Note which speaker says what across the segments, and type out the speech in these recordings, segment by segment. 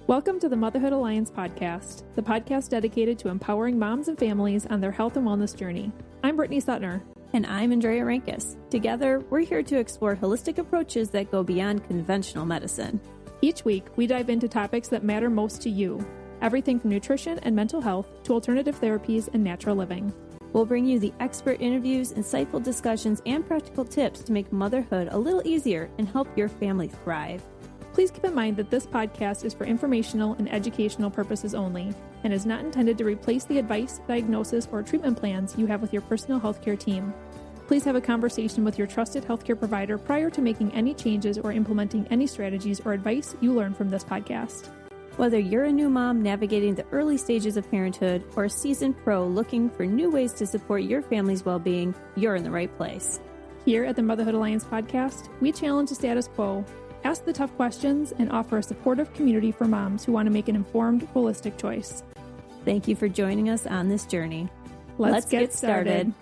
Speaker 1: Welcome to the Motherhood Alliance podcast, the podcast dedicated to empowering moms and families on their health and wellness journey. I'm Brittany Suttner.
Speaker 2: And I'm Andrea Rankus. Together, we're here to explore holistic approaches that go beyond conventional medicine.
Speaker 1: Each week, we dive into topics that matter most to you, everything from nutrition and mental health to alternative therapies and natural living.
Speaker 2: We'll bring you the expert interviews, insightful discussions, and practical tips to make motherhood a little easier and help your family thrive.
Speaker 1: Please keep in mind that this podcast is for informational and educational purposes only and is not intended to replace the advice, diagnosis, or treatment plans you have with your personal healthcare team. Please have a conversation with your trusted healthcare provider prior to making any changes or implementing any strategies or advice you learn from this podcast.
Speaker 2: Whether you're a new mom navigating the early stages of parenthood or a seasoned pro looking for new ways to support your family's well-being, you're in the right place.
Speaker 1: Here at the Motherhood Alliance podcast, we challenge the status quo, ask the tough questions, and offer a supportive community for moms who want to make an informed, holistic choice.
Speaker 2: Thank you for joining us on this journey.
Speaker 1: Let's get started.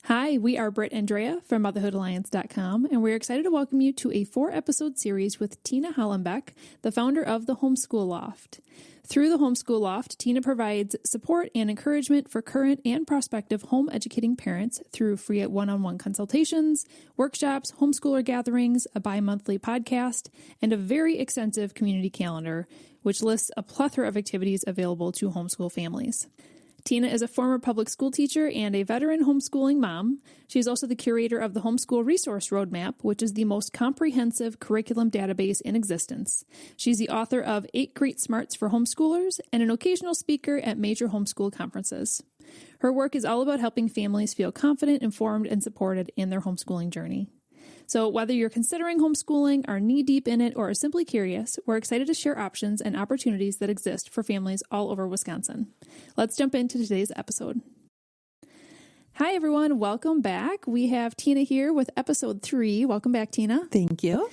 Speaker 1: Hi, we are Britt and Andrea from motherhoodalliance.com, and we're excited to welcome you to a 4-episode series with Tina Hollenbeck, the founder of the Homeschool Loft. Through the Homeschool Loft, Tina provides support and encouragement for current and prospective home educating parents through free one-on-one consultations, workshops, homeschooler gatherings, a bi-monthly podcast, and a very extensive community calendar, which lists a plethora of activities available to homeschool families. Tina is a former public school teacher and a veteran homeschooling mom. She is also the curator of the Homeschool Resource Roadmap, which is the most comprehensive curriculum database in existence. She's the author of 8 Great Smarts for Homeschoolers and an occasional speaker at major homeschool conferences. Her work is all about helping families feel confident, informed, and supported in their homeschooling journey. So whether you're considering homeschooling, are knee-deep in it, or are simply curious, we're excited to share options and opportunities that exist for families all over Wisconsin. Let's jump into today's episode. Hi, everyone. Welcome back. We have Tina here with episode 3. Welcome back, Tina.
Speaker 3: Thank you.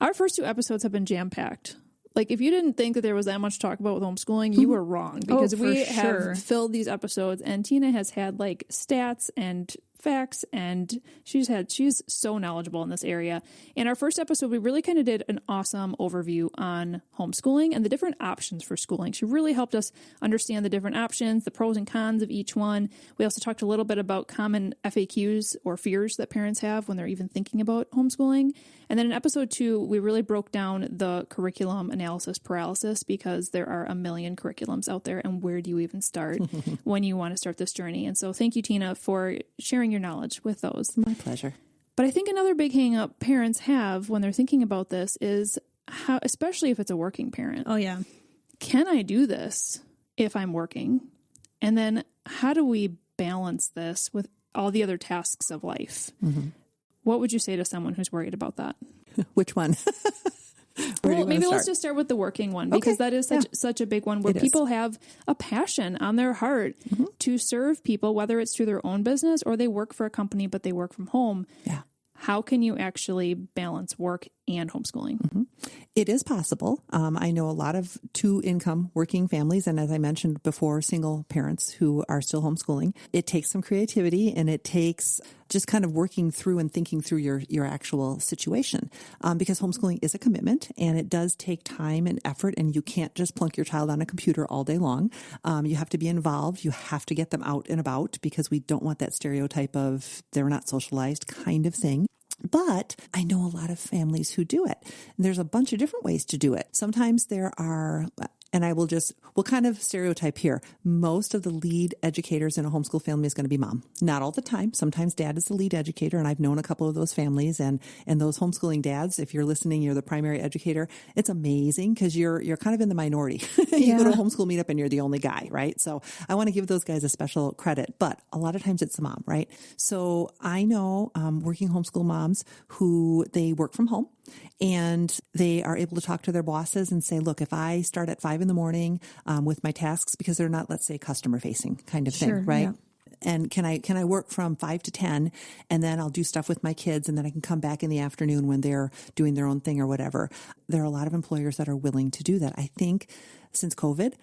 Speaker 1: Our first 2 episodes have been jam-packed. Like, if you didn't think that there was that much to talk about with homeschooling, you were wrong, because we have filled these episodes, and Tina has had like stats and facts, and she's so knowledgeable in this area. In our first episode, we really kind of did an awesome overview on homeschooling and the different options for schooling. She really helped us understand the different options, the pros and cons of each one. We also talked a little bit about common FAQs or fears that parents have when they're even thinking about homeschooling. And then in episode 2, we really broke down the curriculum analysis paralysis, because there are a million curriculums out there, and where do you even start when you want to start this journey? And so thank you, Tina, for sharing your knowledge with those.
Speaker 3: My pleasure. But
Speaker 1: I think another big hang up parents have when they're thinking about this is how, especially if it's a working parent.
Speaker 2: Oh, yeah.
Speaker 1: Can I do this if I'm working? And then how do we balance this with all the other tasks of life? Mm-hmm. What would you say to someone who's worried about that?
Speaker 3: Which one?
Speaker 1: Well, maybe let's just start with the working one, because that is such a big one where people have a passion on their heart to serve people, whether it's through their own business or they work for a company, but they work from home.
Speaker 3: Yeah.
Speaker 1: How can you actually balance work and homeschooling?
Speaker 3: Mm-hmm. It is possible. I know a lot of 2-income working families, and as I mentioned before, single parents who are still homeschooling. It takes some creativity, and it takes just kind of working through and thinking through your actual situation, because homeschooling is a commitment, and it does take time and effort, and you can't just plunk your child on a computer all day long. You have to be involved. You have to get them out and about, because we don't want that stereotype of they're not socialized kind of thing. But I know a lot of families who do it. There's a bunch of different ways to do it. Sometimes there are, and we'll kind of stereotype here. Most of the lead educators in a homeschool family is going to be mom. Not all the time. Sometimes dad is the lead educator, and I've known a couple of those families, and those homeschooling dads, if you're listening, you're the primary educator. It's amazing, because you're kind of in the minority. You go to a homeschool meetup and you're the only guy, right? So I want to give those guys a special credit, but a lot of times it's the mom, right? So I know working homeschool moms who they work from home, and they are able to talk to their bosses and say, look, if I start at 5 a.m. with my tasks, because they're not, let's say, customer facing kind of thing, right? Yeah. And can I work from 5 to 10, and then I'll do stuff with my kids, and then I can come back in the afternoon when they're doing their own thing or whatever. There are a lot of employers that are willing to do that. I think since COVID,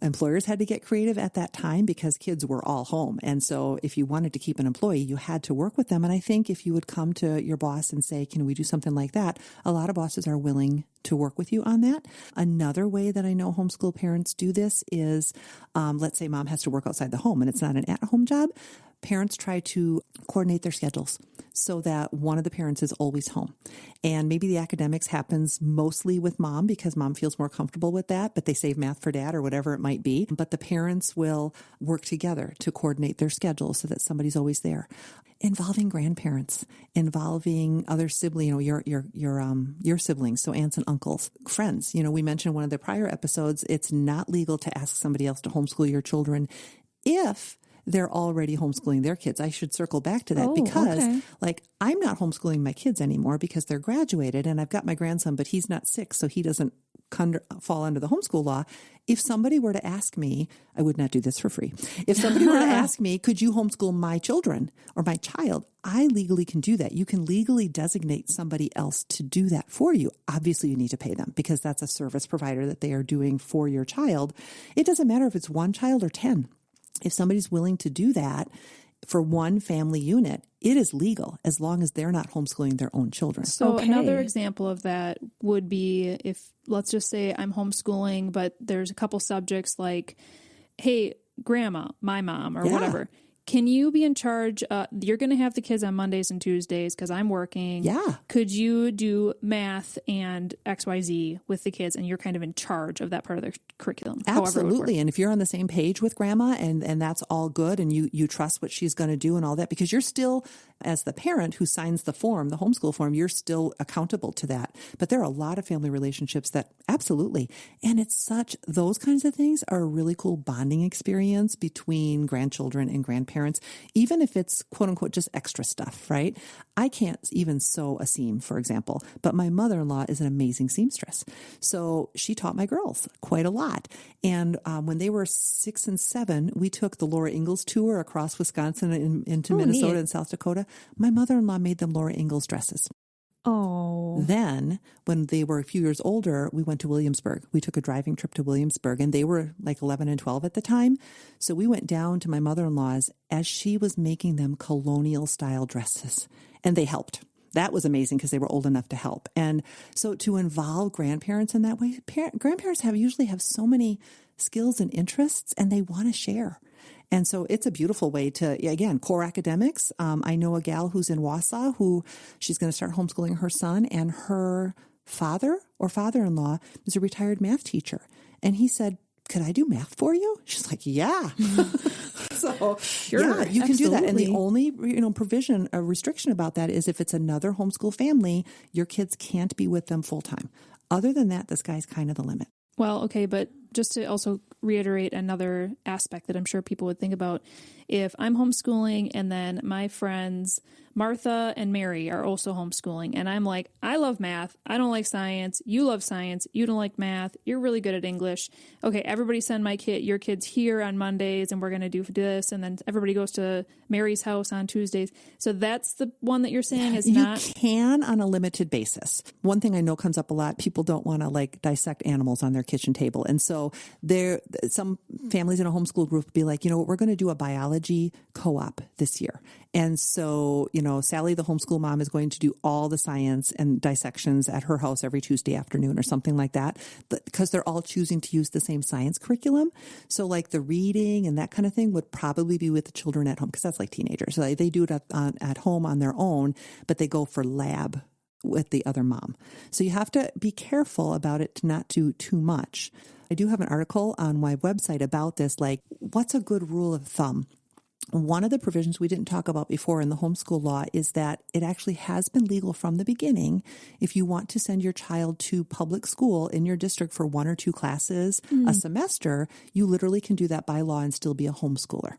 Speaker 3: employers had to get creative at that time, because kids were all home. And so if you wanted to keep an employee, you had to work with them. And I think if you would come to your boss and say, can we do something like that? A lot of bosses are willing to work with you on that. Another way that I know homeschool parents do this is, let's say mom has to work outside the home and it's not an at-home job. Parents try to coordinate their schedules so that one of the parents is always home. And maybe the academics happens mostly with mom because mom feels more comfortable with that, but they save math for dad or whatever it might be. But the parents will work together to coordinate their schedules so that somebody's always there. Involving grandparents, involving other siblings, your siblings, so aunts and uncles, friends. We mentioned one of the prior episodes, it's not legal to ask somebody else to homeschool your children if they're already homeschooling their kids. I should circle back to that because I'm not homeschooling my kids anymore because they're graduated and I've got my grandson, but he's not 6, so he doesn't fall under the homeschool law. If somebody were to ask me, I would not do this for free. If somebody were to ask me, could you homeschool my children or my child? I legally can do that. You can legally designate somebody else to do that for you. Obviously, you need to pay them because that's a service provider that they are doing for your child. It doesn't matter if it's 1 child or 10. If somebody's willing to do that for one family unit, it is legal as long as they're not homeschooling their own children.
Speaker 1: So another example of that would be if, let's just say I'm homeschooling, but there's a couple subjects like, hey, grandma, my mom, or whatever. Can you be in charge? You're going to have the kids on Mondays and Tuesdays because I'm working.
Speaker 3: Yeah.
Speaker 1: Could you do math and XYZ with the kids and you're kind of in charge of that part of their curriculum?
Speaker 3: Absolutely. And if you're on the same page with grandma and that's all good and you trust what she's going to do and all that, because you're still, as the parent who signs the form, the homeschool form, you're still accountable to that. But there are a lot of family relationships that absolutely. And those kinds of things are a really cool bonding experience between grandchildren and grandparents. Even if it's quote unquote just extra stuff, right? I can't even sew a seam, for example, but my mother-in-law is an amazing seamstress. So she taught my girls quite a lot. And when they were 6 and 7, we took the Laura Ingalls tour across Wisconsin and into Minnesota and South Dakota. My mother-in-law made them Laura Ingalls dresses.
Speaker 2: Oh.
Speaker 3: Then, when they were a few years older, we went to Williamsburg. We took a driving trip to Williamsburg, and they were like 11 and 12 at the time. So we went down to my mother-in-law's as she was making them colonial-style dresses, and they helped. That was amazing because they were old enough to help. And so to involve grandparents in that way, grandparents usually have so many skills and interests, and they want to share. And so it's a beautiful way to, again, core academics. I know a gal who's in Wausau who she's going to start homeschooling her son, and her father or father-in-law is a retired math teacher. And he said, could I do math for you? She's like, yeah. So
Speaker 2: sure,
Speaker 3: yeah, you can do that. And the
Speaker 2: absolutely.
Speaker 3: only, a restriction about that is if it's another homeschool family, your kids can't be with them full time. Other than that, the sky's kind of the limit.
Speaker 1: Well, okay, but just to also reiterate another aspect that I'm sure people would think about, if I'm homeschooling and then my friends Martha and Mary are also homeschooling, and I'm like, I love math, I don't like science, you love science, you don't like math, you're really good at English. Okay, everybody send your kids here on Mondays, and we're going to do this, and then everybody goes to Mary's house on Tuesdays. So that's the one that you're saying is not...
Speaker 3: You can on a limited basis. One thing I know comes up a lot, people don't want to dissect animals on their kitchen table. And so some families in a homeschool group be like, we're going to do a biology co-op this year. And so, Sally, the homeschool mom, is going to do all the science and dissections at her house every Tuesday afternoon or something like that, because they're all choosing to use the same science curriculum. So the reading and that kind of thing would probably be with the children at home, because that's like teenagers. So they do it at home on their own, but they go for lab with the other mom. So you have to be careful about it to not do too much. I do have an article on my website about this, what's a good rule of thumb? One of the provisions we didn't talk about before in the homeschool law is that it actually has been legal from the beginning. If you want to send your child to public school in your district for 1 or 2 classes a semester, you literally can do that by law and still be a homeschooler.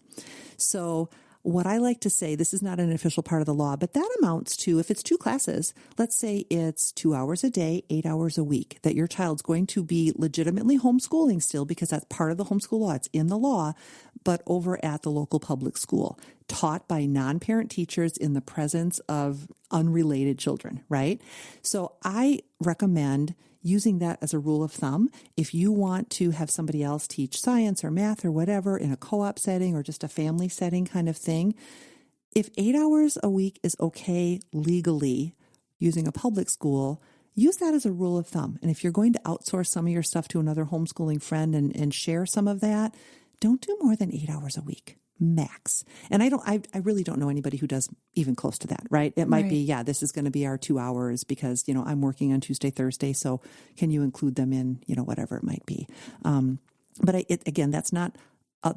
Speaker 3: So what I like to say, this is not an official part of the law, but that amounts to, if it's 2 classes, let's say it's 2 hours a day, 8 hours a week, that your child's going to be legitimately homeschooling still, because that's part of the homeschool law. It's in the law, but over at the local public school, taught by non-parent teachers in the presence of unrelated children, right? So I recommend using that as a rule of thumb. If you want to have somebody else teach science or math or whatever in a co-op setting or just a family setting kind of thing, if 8 hours a week is okay legally using a public school, use that as a rule of thumb. And if you're going to outsource some of your stuff to another homeschooling friend and share some of that, don't do more than 8 hours a week. Max. And I really don't know anybody who does even close to that, right? It might be, this is going to be our 2 hours because, I'm working on Tuesday, Thursday. So can you include them in, whatever it might be? But again, that's not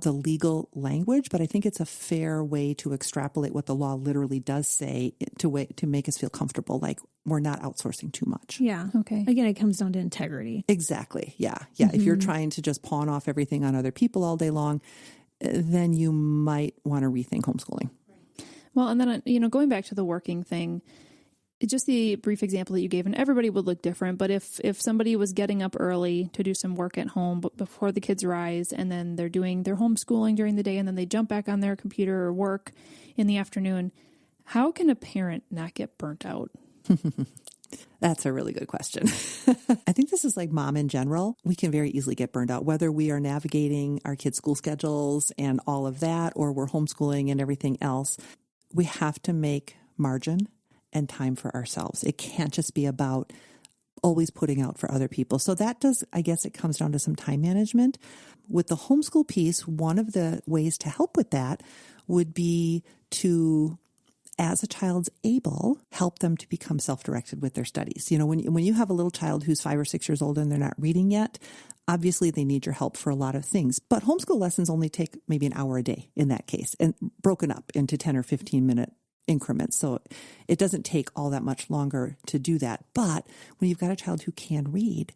Speaker 3: the legal language, but I think it's a fair way to extrapolate what the law literally does say to make us feel comfortable. Like we're not outsourcing too much.
Speaker 2: Yeah. Okay. Again, it comes down to integrity.
Speaker 3: Exactly. Yeah. Yeah. If you're trying to just pawn off everything on other people all day long, then you might want to rethink homeschooling.
Speaker 1: Well, and then, going back to the working thing, just the brief example that you gave, and everybody would look different, but if somebody was getting up early to do some work at home before the kids rise, and then they're doing their homeschooling during the day, and then they jump back on their computer or work in the afternoon, how can a parent not get burnt out?
Speaker 3: That's a really good question. I think this is like mom in general. We can very easily get burned out, whether we are navigating our kids' school schedules and all of that, or we're homeschooling and everything else. We have to make margin and time for ourselves. It can't just be about always putting out for other people. So I guess it comes down to some time management. With the homeschool piece, one of the ways to help with that would be to, as a child's able, help them to become self-directed with their studies. When you have a little child who's 5 or 6 years old and they're not reading yet, obviously they need your help for a lot of things. But homeschool lessons only take maybe an hour a day in that case, and broken up into 10 or 15-minute increments. So it doesn't take all that much longer to do that. But when you've got a child who can read,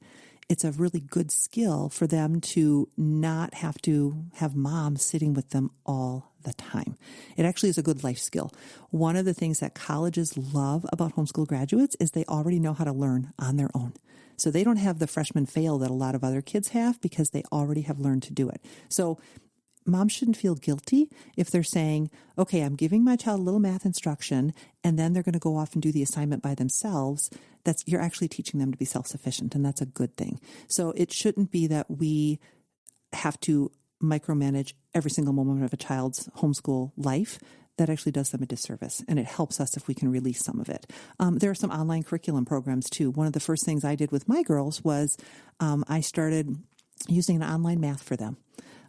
Speaker 3: it's a really good skill for them to not have to have mom sitting with them all the time. It actually is a good life skill. One of the things that colleges love about homeschool graduates is they already know how to learn on their own. So they don't have the freshman fail that a lot of other kids have because they already have learned to do it. So mom shouldn't feel guilty if they're saying, okay, I'm giving my child a little math instruction, and then they're going to go off and do the assignment by themselves. You're actually teaching them to be self-sufficient, and that's a good thing. So it shouldn't be that we have to micromanage every single moment of a child's homeschool life. That actually does them a disservice, and it helps us if we can release some of it. There are some online curriculum programs too. One of the first things I did with my girls was I started using an online math for them,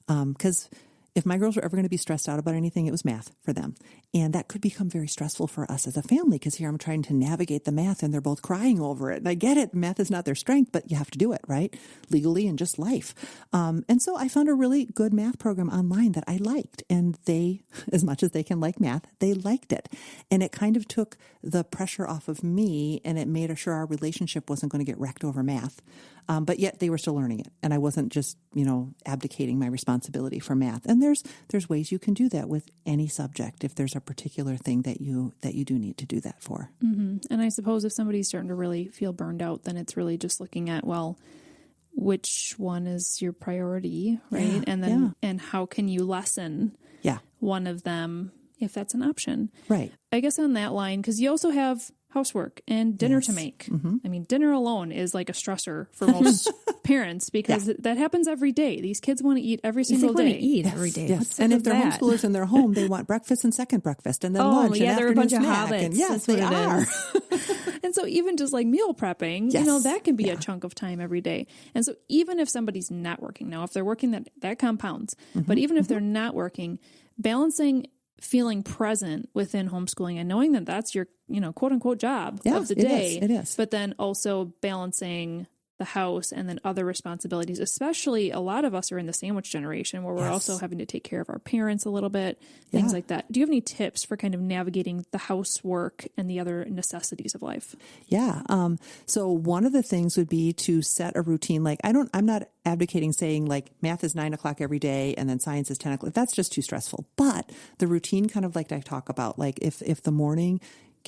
Speaker 3: because if my girls were ever going to be stressed out about anything, it was math for them. And that could become very stressful for us as a family because here I'm trying to navigate the math and they're both crying over it. And I get it. Math is not their strength, but you have to do it, right? Legally and just life. And so I found a really good math program online that I liked. And they, as much as they can like math, they liked it. And it kind of took the pressure off of me, and it made sure our relationship wasn't going to get wrecked over math. But yet they were still learning it. And I wasn't just, abdicating my responsibility for math. And there's ways you can do that with any subject if there's a particular thing that you do need to do that for.
Speaker 1: Mm-hmm. And I suppose if somebody's starting to really feel burned out, then it's really just looking at, which one is your priority, right?
Speaker 3: Yeah,
Speaker 1: and then and how can you lessen one of them if that's an option?
Speaker 3: Right.
Speaker 1: I guess on that line, because you also have housework and dinner to make. Mm-hmm. I mean, dinner alone is like a stressor for most parents because that happens every day. These kids want to eat every single day.
Speaker 2: They want to eat every day.
Speaker 3: Yes. And if they're homeschoolers in their home, they want breakfast and second breakfast and then lunch and
Speaker 2: they're a bunch of
Speaker 3: snack.
Speaker 2: hobbits.
Speaker 3: And yes, they are.
Speaker 1: And so even just like meal prepping, that can be a chunk of time every day. And so even if somebody's not working, now if they're working, that compounds. Mm-hmm. But even if they're not working, balancing feeling present within homeschooling and knowing that that's your, quote unquote job of the day.
Speaker 3: It is.
Speaker 1: But then also balancing the house and then other responsibilities, especially a lot of us are in the sandwich generation where we're also having to take care of our parents a little bit, things like that. Do you have any tips for kind of navigating the housework and the other necessities of life?
Speaker 3: Yeah. So one of the things would be to set a routine. Like I'm not advocating saying like math is 9 o'clock every day and then science is 10 o'clock. That's just too stressful. But the routine kind of like I talk about, like if the morning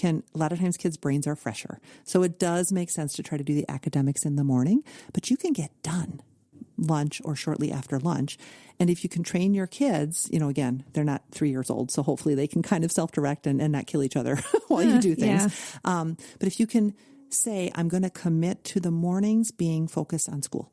Speaker 3: a lot of times kids' brains are fresher. So it does make sense to try to do the academics in the morning, but you can get done lunch or shortly after lunch. And if you can train your kids, again, they're not 3 years old, so hopefully they can kind of self-direct and not kill each other while you do things. Yeah. But if you can say, I'm going to commit to the mornings being focused on school.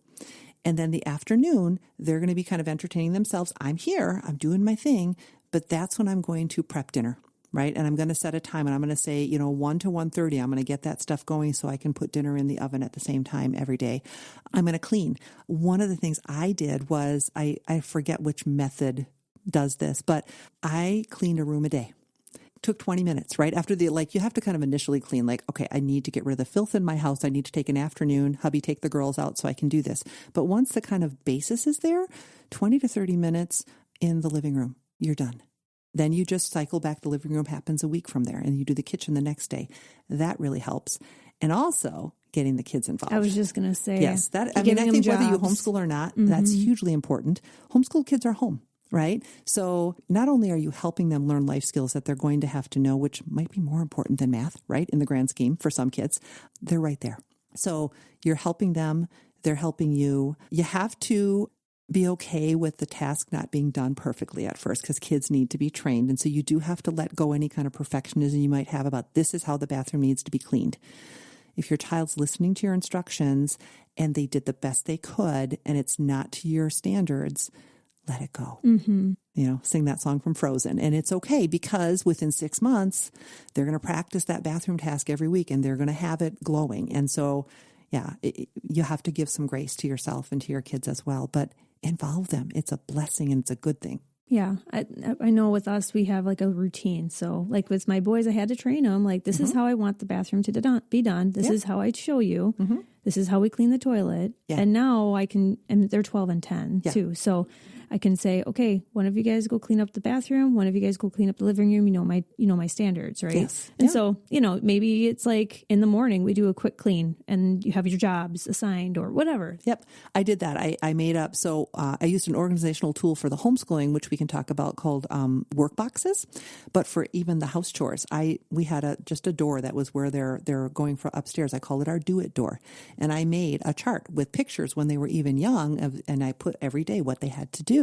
Speaker 3: And then the afternoon, they're going to be kind of entertaining themselves. I'm here, I'm doing my thing, but that's when I'm going to prep dinner. right? And I'm going to set a time and I'm going to say, 1 to 1:30, I'm going to get that stuff going so I can put dinner in the oven at the same time every day. I'm going to clean. One of the things I did was, I forget which method does this, but I cleaned a room a day. Took 20 minutes, right? After you have to kind of initially clean, okay, I need to get rid of the filth in my house. I need to take an afternoon, hubby, take the girls out so I can do this. But once the kind of basis is there, 20 to 30 minutes in the living room, you're done. Then you just cycle back. The living room happens a week from there, and you do the kitchen the next day. That really helps. And also getting the kids involved.
Speaker 2: I was just going to say,
Speaker 3: yes, I think whether you homeschool or not, that's hugely important. Homeschool kids are home. Right? So not only are you helping them learn life skills that they're going to have to know, which might be more important than math, right? In the grand scheme for some kids, they're right there. So you're helping them. They're helping you. You have to be okay with the task not being done perfectly at first, because kids need to be trained. And so you do have to let go any kind of perfectionism you might have about this is how the bathroom needs to be cleaned. If your child's listening to your instructions and they did the best they could and it's not to your standards, let it go. Sing that song from Frozen. And it's okay, because within 6 months, they're going to practice that bathroom task every week and they're going to have it glowing. And so, you have to give some grace to yourself and to your kids as well, but involve them. It's a blessing and it's a good thing.
Speaker 2: Yeah. I know with us, we have a routine. So with my boys, I had to train them. This is how I want the bathroom to be done. This is how I'd show you. This is how we clean the toilet. Yeah. And now and they're 12 and 10 too. So I can say, okay, one of you guys go clean up the bathroom. One of you guys go clean up the living room. My standards, right? Yes. And so, maybe it's in the morning we do a quick clean and you have your jobs assigned or whatever.
Speaker 3: Yep. I did that. I made up. So I used an organizational tool for the homeschooling, which we can talk about, called work boxes. But for even the house chores, we had just a door that was where they're going for upstairs. I call it our do it door. And I made a chart with pictures when they were even young, and I put every day what they had to do.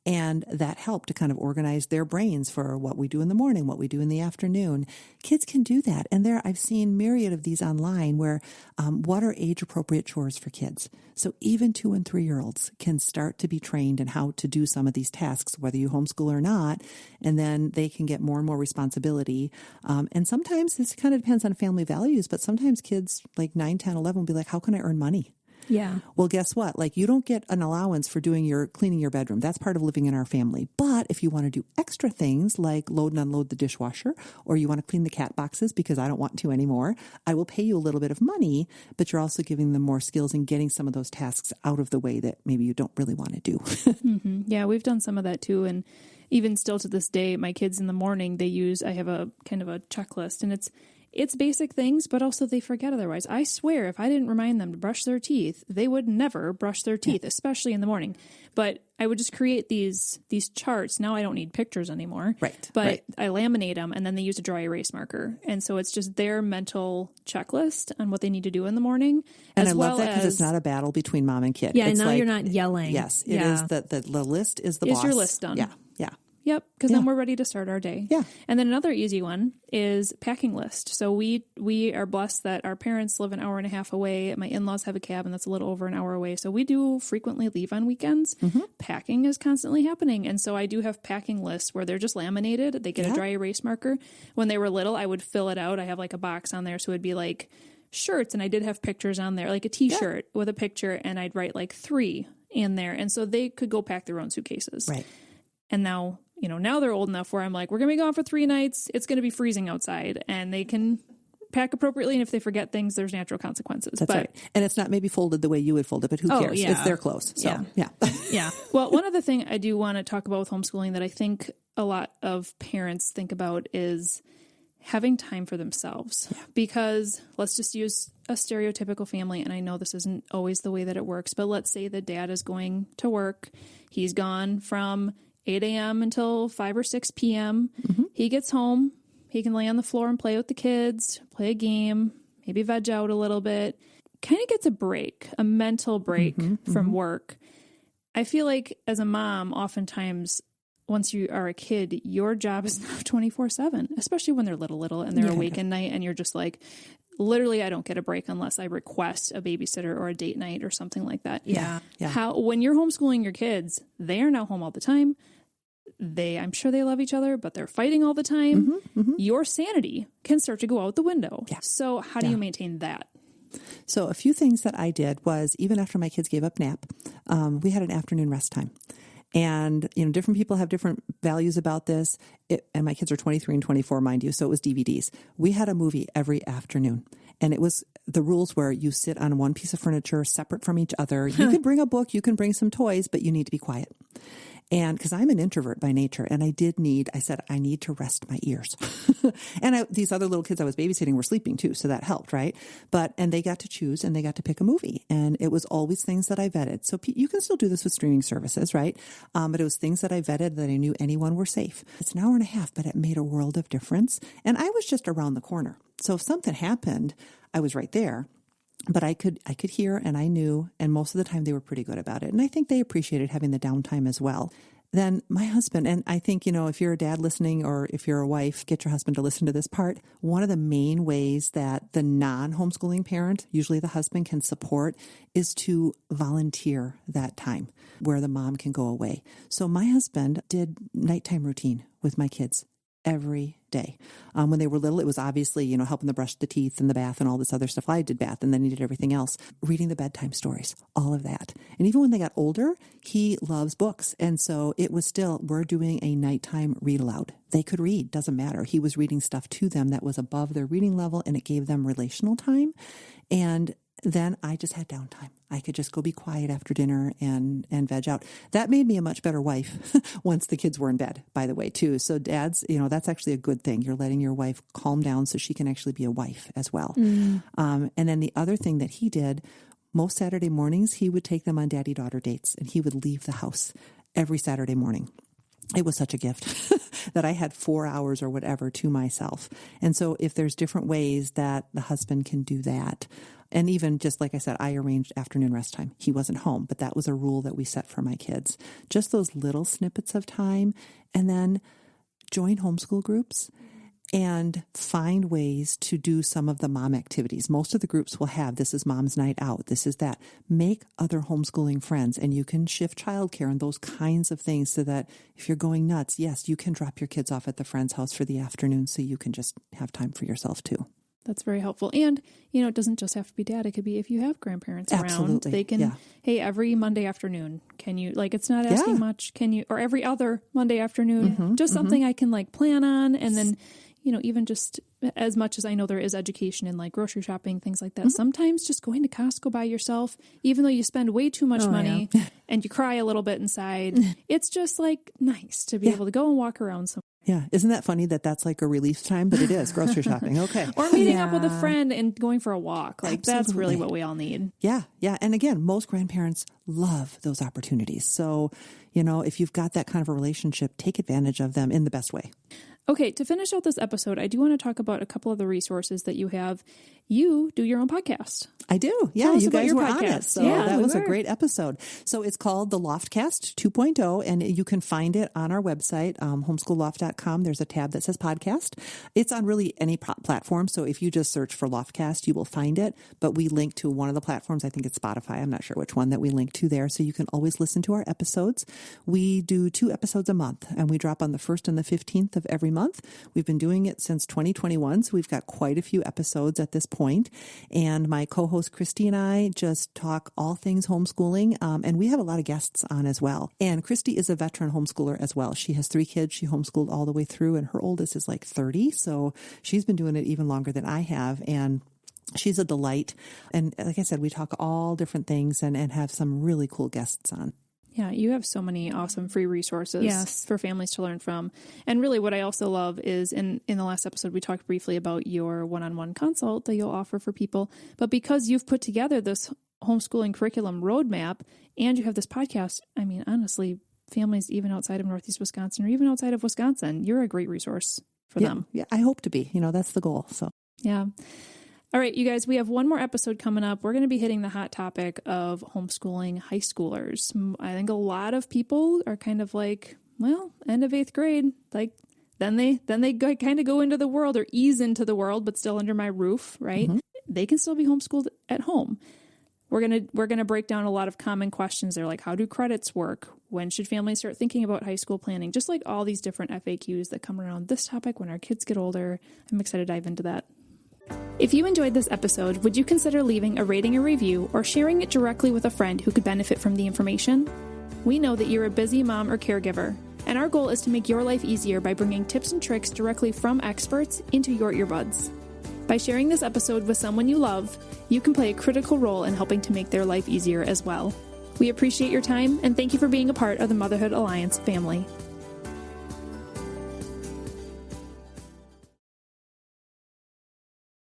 Speaker 3: And that helped to kind of organize their brains for what we do in the morning, what we do in the afternoon. Kids can do that. And I've seen myriad of these online where what are age appropriate chores for kids? So even 2 and 3-year-olds can start to be trained in how to do some of these tasks, whether you homeschool or not. And then they can get more and more responsibility. And sometimes this kind of depends on family values, but sometimes kids 9, 10, 11 will be like, how can I earn money?
Speaker 2: Yeah.
Speaker 3: Well, guess what? You don't get an allowance for cleaning your bedroom. That's part of living in our family. But if you want to do extra things like load and unload the dishwasher, or you want to clean the cat boxes because I don't want to anymore, I will pay you a little bit of money, but you're also giving them more skills and getting some of those tasks out of the way that maybe you don't really want to do.
Speaker 1: Yeah, we've done some of that too. And even still to this day, my kids in the morning, I have a kind of a checklist, and it's basic things, but also they forget otherwise. I swear, if I didn't remind them to brush their teeth, they would never brush their teeth, especially in the morning. But I would just create these charts. Now I don't need pictures anymore.
Speaker 3: Right.
Speaker 1: But I laminate them, and then they use a dry erase marker. And so it's just their mental checklist on what they need to do in the morning.
Speaker 3: And I love that because it's not a battle between mom and kid.
Speaker 2: Yeah, and now you're not yelling.
Speaker 3: Yes, it is. The list is the boss.
Speaker 1: Is your list done?
Speaker 3: Yeah.
Speaker 1: Yep, because then we're ready to start our day.
Speaker 3: Yeah.
Speaker 1: And then another easy one is packing list. So we are blessed that our parents live an hour and a half away. My in-laws have a cabin that's a little over an hour away. So we do frequently leave on weekends. Packing is constantly happening. And so I do have packing lists where they're just laminated. They get a dry erase marker. When they were little, I would fill it out. I have a box on there. So it'd be shirts. And I did have pictures on there, like a t-shirt with a picture. And I'd write 3 in there. And so they could go pack their own suitcases.
Speaker 3: Right.
Speaker 1: And now, now they're old enough where I'm we're going to be gone for 3 nights. It's going to be freezing outside, and they can pack appropriately. And if they forget things, there's natural consequences.
Speaker 3: That's right. And it's not maybe folded the way you would fold it, but who cares?
Speaker 2: Yeah.
Speaker 3: It's their clothes. So, yeah.
Speaker 1: Well, one other thing I do want to talk about with homeschooling that I think a lot of parents think about is having time for themselves. Yeah. Because let's just use a stereotypical family, and I know this isn't always the way that it works, but let's say the dad is going to work. He's gone from 8 a.m. until 5 or 6 p.m. He gets home. He can lay on the floor and play with the kids, play a game, maybe veg out a little bit. Kind of gets a break, a mental break from work. I feel like as a mom, oftentimes, once you are a kid, your job is now 24/7, especially when they're little and they're awake at night and you're just literally, I don't get a break unless I request a babysitter or a date night or something like that.
Speaker 2: Yeah.
Speaker 1: When you're homeschooling your kids, they are now home all the time. I'm sure they love each other, but they're fighting all the time. Your sanity can start to go out the window. Yeah. So how do you maintain that?
Speaker 3: So a few things that I did was, even after my kids gave up nap, we had an afternoon rest time. And, different people have different values about this. And my kids are 23 and 24, mind you. So it was DVDs. We had a movie every afternoon. And the rules were you sit on one piece of furniture separate from each other. You can bring a book, you can bring some toys, but you need to be quiet. And because I'm an introvert by nature, and I said, I need to rest my ears. And these other little kids I was babysitting were sleeping too. So that helped, right? And they got to choose and they got to pick a movie. And it was always things that I vetted. So you can still do this with streaming services, right? But it was things that I vetted that I knew anyone were safe. It's an hour and a half, but it made a world of difference. And I was just around the corner. So if something happened, I was right there. But I could hear and I knew, and most of the time they were pretty good about it. And I think they appreciated having the downtime as well. Then my husband, and I think, if you're a dad listening or if you're a wife, get your husband to listen to this part. One of the main ways that the non-homeschooling parent, usually the husband, can support is to volunteer that time where the mom can go away. So my husband did nighttime routine with my kids every day. When they were little, it was obviously, helping them brush the teeth and the bath and all this other stuff. I did bath and then he did everything else. Reading the bedtime stories, all of that. And even when they got older, he loves books. And so it was still, we're doing a nighttime read aloud. They could read, doesn't matter. He was reading stuff to them that was above their reading level and it gave them relational time. And then I just had downtime. I could just go be quiet after dinner and veg out. That made me a much better wife once the kids were in bed, by the way, too. So dads, that's actually a good thing. You're letting your wife calm down so she can actually be a wife as well. And then the other thing that he did, most Saturday mornings, he would take them on daddy-daughter dates and he would leave the house every Saturday morning. It was such a gift that I had 4 hours or whatever to myself. And so if there's different ways that the husband can do that, and even just like I said, I arranged afternoon rest time. He wasn't home, but that was a rule that we set for my kids. Just those little snippets of time, and then join homeschool groups and find ways to do some of the mom activities. Most of the groups will have, this is mom's night out, this is that. Make other homeschooling friends, and you can shift childcare and those kinds of things so that if you're going nuts, yes, you can drop your kids off at the friend's house for the afternoon so you can just have time for yourself too.
Speaker 1: That's very helpful. And, it doesn't just have to be dad. It could be if you have grandparents around, they can, hey, every Monday afternoon, can you, it's not asking much, can you, or every other Monday afternoon, just something I can plan on. And then, even just as much as I know there is education in grocery shopping, things like that, sometimes just going to Costco by yourself, even though you spend way too much money and you cry a little bit inside, it's just nice to be able to go and walk around somewhere.
Speaker 3: Yeah. Isn't that funny that that's like a relief time? But it is grocery shopping. Okay.
Speaker 1: Or meeting up with a friend and going for a walk. That's really what we all need.
Speaker 3: Yeah. Yeah. And again, most grandparents love those opportunities. So, if you've got that kind of a relationship, take advantage of them in the best way.
Speaker 1: Okay, to finish out this episode, I do want to talk about a couple of the resources that you have. You do your own podcast.
Speaker 3: I do. Yeah, you guys were on it. So that was a great episode. So it's called the Loftcast 2.0, and you can find it on our website, homeschoolloft.com. There's a tab that says podcast. It's on really any platform. So if you just search for Loftcast, you will find it. But we link to one of the platforms. I think it's Spotify. I'm not sure which one that we link to there. So you can always listen to our episodes. We do 2 episodes a month, and we drop on the 1st and the 15th of every month. We've been doing it since 2021, so we've got quite a few episodes at this point. And my co-host Christy and I just talk all things homeschooling, and we have a lot of guests on as well. And Christy is a veteran homeschooler as well. She has 3 kids. She homeschooled all the way through, and her oldest is 30, so she's been doing it even longer than I have. And she's a delight. And like I said, we talk all different things and have some really cool guests on.
Speaker 1: Yeah, you have so many awesome free resources for families to learn from. And really what I also love is in the last episode, we talked briefly about your one-on-one consult that you'll offer for people. But because you've put together this homeschooling curriculum roadmap and you have this podcast, I mean, honestly, families even outside of Northeast Wisconsin or even outside of Wisconsin, you're a great resource for them. Yeah,
Speaker 3: I hope to be. That's the goal. So
Speaker 1: yeah. All right, you guys, we have one more episode coming up. We're going to be hitting the hot topic of homeschooling high schoolers. I think a lot of people are kind of end of 8th grade. Then they kind of go into the world or ease into the world, but still under my roof, right? Mm-hmm. They can still be homeschooled at home. We're gonna break down a lot of common questions there, like how do credits work? When should families start thinking about high school planning? Just like all these different FAQs that come around this topic when our kids get older. I'm excited to dive into that. If you enjoyed this episode, would you consider leaving a rating or review or sharing it directly with a friend who could benefit from the information? We know that you're a busy mom or caregiver, and our goal is to make your life easier by bringing tips and tricks directly from experts into your earbuds. By sharing this episode with someone you love, you can play a critical role in helping to make their life easier as well. We appreciate your time, and thank you for being a part of the Motherhood Alliance family.